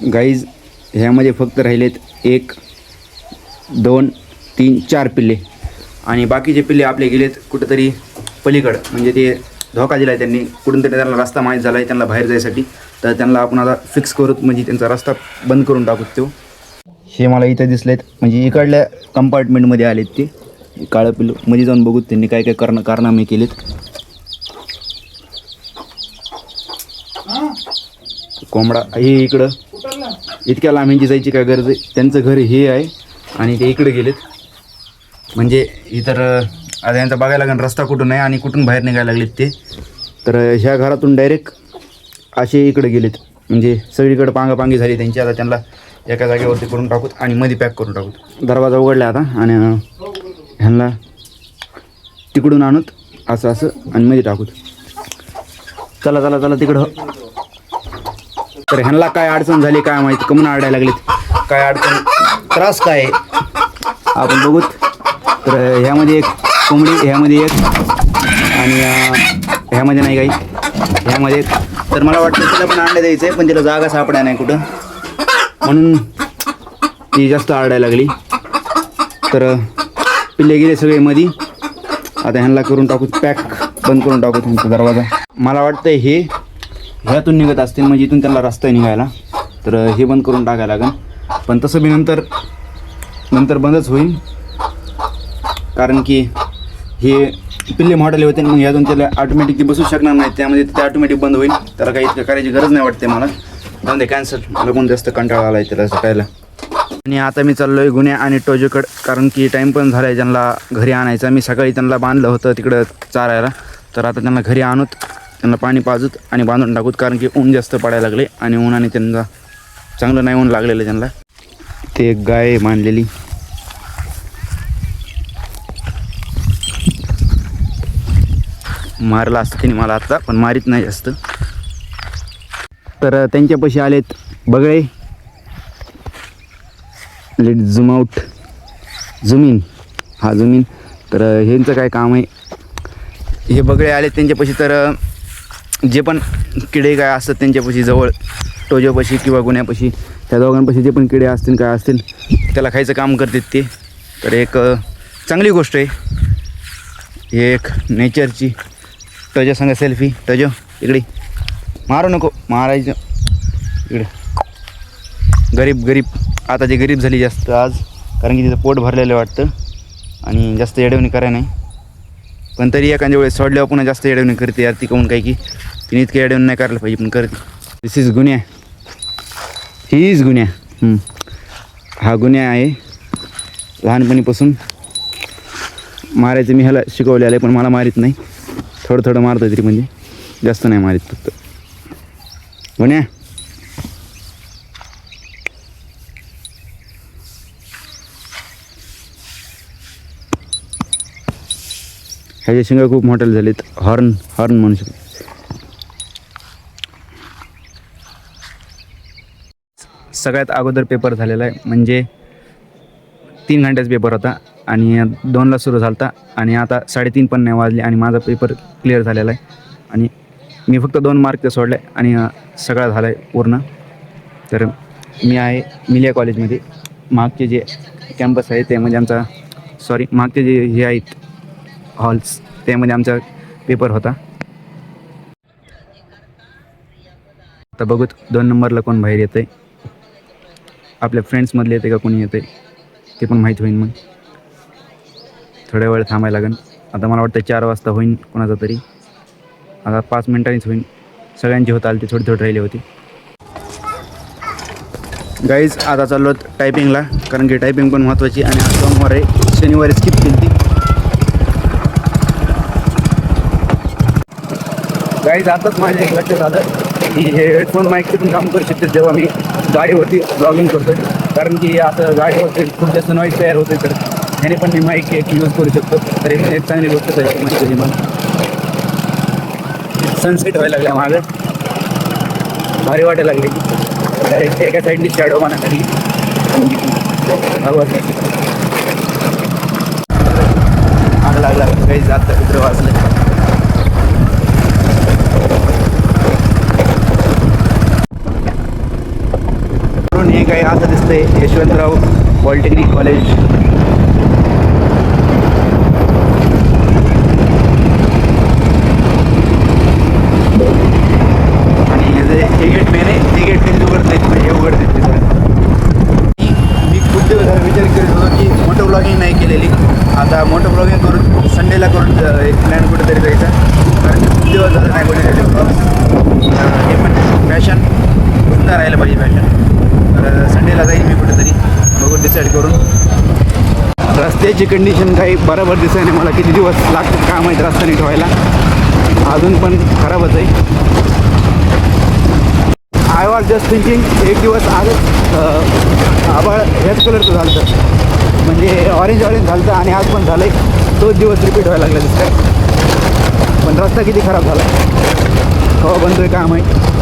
Guys ह्यामध्ये फक्त राहिलेत 1 2 3 4 पिल्ले आणि बाकीचे पिल्ले आपले गेलेत कुठंतरी पलीकडं. म्हणजे ते धोका दिला आहे त्यांनी, कुठून तरी त्यांना रस्ता माहीत झाला आहे त्यांना बाहेर जायसाठी. तर त्यांना आपण आता फिक्स करूत, म्हणजे त्यांचा रस्ता बंद करून टाकूत. तो हे मला इथं दिसलेत, म्हणजे इकडल्या कंपार्टमेंटमध्ये आलेत ते काळं पिल्लू. मध्ये जाऊन बघूत त्यांनी काय काय कारनामे केलेत. कोंबडा हे इकडं इतक्या लांबींची जायची काय गरज आहे. त्यांचं घर हे आहे आणि ते इकडे गेलेत. म्हणजे इतर आता यांचा बघायला लागेल रस्ता कुठून आहे आणि कुठून बाहेर निघायला लागलेत ते. तर ह्या घरातून डायरेक्ट असे इकडे गेलेत. म्हणजे सगळीकडे पांगापांगी झाली त्यांची. आता त्यांना एका जागेवरती करून टाकूत आणि मध्ये पॅक करून टाकूत. दरवाजा उघडला आता आणि ह्यांना तिकडून आणूत असं असं आणि मध्ये टाकूत. चला चला चला तिकडं. तर ह्यांना काय अडचण झाली काय माहिती, कमून आरडायला लागलीत, काय अडचण त्रास काय आहे आपण बघूत. तर ह्यामध्ये एक कोंबडी, ह्यामध्ये एक आणि ह्यामध्ये नाही काही, ह्यामध्ये एक. तर मला वाटतं तिला पण अंडे द्यायचं आहे, पण तिला जागा सापडा नाही कुठं, म्हणून ती जास्त आरडायला लागली. तर पिल्ले गेले सगळे मध्ये. आता ह्यांना करून टाकू पॅक, बंद करून टाकू त्यांचा दरवाजा. मला वाटतं हे ह्यातून निघत असतील, म्हणजे इथून त्यांना रस्ता निघायला. तर हे बंद करून टाकायला लागेल, पण तसं बी नंतर बंदच होईल. कारण की हे पिल्ले मोठाले होते, मग ह्यातून त्याला ऑटोमॅटिक बसू शकणार नाही, त्यामध्ये ते ऑटोमॅटिक बंद होईल. त्याला काही इतकं करायची गरज नाही वाटते मला. जाऊन दे कॅन्सल, मला कोण जास्त कंटाळा आला आहे त्याला सकाळला. आणि आता मी चाललो आहे गुन्हे आणि टोजोकडं, कारण की टाईम पण झाला आहे त्यांना घरी आणायचा. मी सकाळी त्यांना बांधलं होतं तिकडं चारायला, तर आता त्यांना घरी आणूत, त्यांना पाणी पाजूत आणि बांधून टाकूत. कारण की ऊन जास्त पडायला लागले आणि उन्हाने त्यांना चांगलं नाही ऊन लागलेलं त्यांना. ते एक गाय बांधलेली, मारला असतं तिने मला आत्ता, पण मारीत नाही जास्त. तर त्यांच्यापाशी आलेत बगळे. Let zoom out, zoom in, हा झूम इन. तर ह्यांचं काय काम आहे, हे बगळे आलेत त्यांच्यापाशी. तर जे पण किडे काय असतात त्यांच्यापाशी, जवळ टोजोपाशी किंवा गुन्ह्यापाशी, त्या दोघांपाशी जे पण किडे असतील काय असतील त्याला खायचं काम करतात ते. तर एक चांगली गोष्ट आहे. हे एक नेचरची. टोजो सांगा सेल्फी. टोजो इकडे, मारू नको, मारायचं इकडे. गरीब आता ते गरीब झाली जास्त आज, कारण की तिचं पोट भरलेलं वाटतं आणि जास्त येडवणी करायला नाही. पण तरी एखाद्या वेळेस सोडल्यावर पुन्हा जास्त येडवणी करते यार ती. कहून काय की तिने इतकं येडवणी नाही करायला पाहिजे, पण करते. दिस इज गुन्ह्या, ही इज गुन्ह्या. हा गुन्ह्या आहे. लहानपणीपासून मारायचं मी ह्याला शिकवलेलं आहे, पण मला मारीत नाही. थोडं मारतं तरी, म्हणजे जास्त नाही मारीत. फक्त गुन्ह्या. ह्याचे शिंग खूप मोठे झालेत. हॉर्न म्हणू शकतो. सगळ्यात अगोदर पेपर झालेला आहे, म्हणजे 3 घंट्याचा पेपर होता आणि 2ला सुरू झाला होता आणि आता 3:30 पण नाही वाजले आणि माझा पेपर क्लिअर झालेला आहे. आणि मी फक्त 2 मार्क सोडले आणि सगळा झाला आहे पूर्ण. तर मी आहे मिलिया कॉलेजमध्ये. मागचे जे कॅम्पस आहे त्यामध्ये आमचा, मागचे जे हे आहेत हॉल्स, त्यामध्ये आमचा पेपर होता. आता बघूत 2 नंबरला कोण बाहेर येतं आहे. आपल्या फ्रेंड्समधले येते का कोणी येते ते पण माहीत होईल. मग थोड्या वेळ थांबायला लागेल. आता मला वाटतं 4 वाजता होईल कोणाचा तरी. आता 5 मिनिटांनीच होईल. सगळ्यांची होत आली, ते थोडी राहिले होती. गाईज आता चाललो टायपिंगला, कारण की टायपिंग पण महत्त्वाची. आणि आज सोमवार आहे, शनिवारी स्किप केली ती. गाईज आताच माझ्या एक लक्षात आलं की हे हेडफोन माईकचे पण काम करू शकते जेव्हा मी गाडीवरती ब्लॉगिंग करतो. कारण की आता गाडीवरती खूप जास्त नॉईज तयार होते, तर ह्याने पण मी माईक एक यूज करू शकतो. तर हे एक चांगली गोष्ट आहे म्हणजे. मग सनसेट व्हायला लागला मागं, भारी वाटायला लागली. डायरेक्ट एका साईडनी शॅडो म्हणा लागली. आग लागला काही जात कुत्र वाचलं. काही असं दिसतंय यशवंतराव पॉलिटेक्निक कॉलेज. आणि हे गेट मेन आहे, हे गेट कधी उघडत नाहीत, म्हणजे हे उघडतात तिथं. मी खूप दिवस झाला विचार करत होतो की मोटो ब्लॉगिंग नाही केलेली. आता मोटो ब्लॉगिंग करून संडेला करून एक प्लॅन कुठेतरी जायचा, कारण खूप दिवस झालं नाही कुठे ब्लॉग. हे पण फॅशन सुंदर राहायला पाहिजे फॅशन. तर संडेला जाईल मी कुठेतरी, बघून डिसाईड करून. रस्त्याची कंडिशन काही बरोबर दिसत नाही मला, किती दिवस लागतात काय माहीत रस्ता नीट व्हायला, अजून पण खराबच आहे. आय वॉज जस्ट थिंकिंग, एक दिवस आजच आभाळ ह्याच कलरचं झालं होतं, म्हणजे ऑरेंज झालं होतं, आणि आज पण झालं आहे. तोच दिवस रिपीट व्हायला लागला दिसतं. पण रस्ता किती खराब झाला, केव्हा बनतो आहे काय माहीत.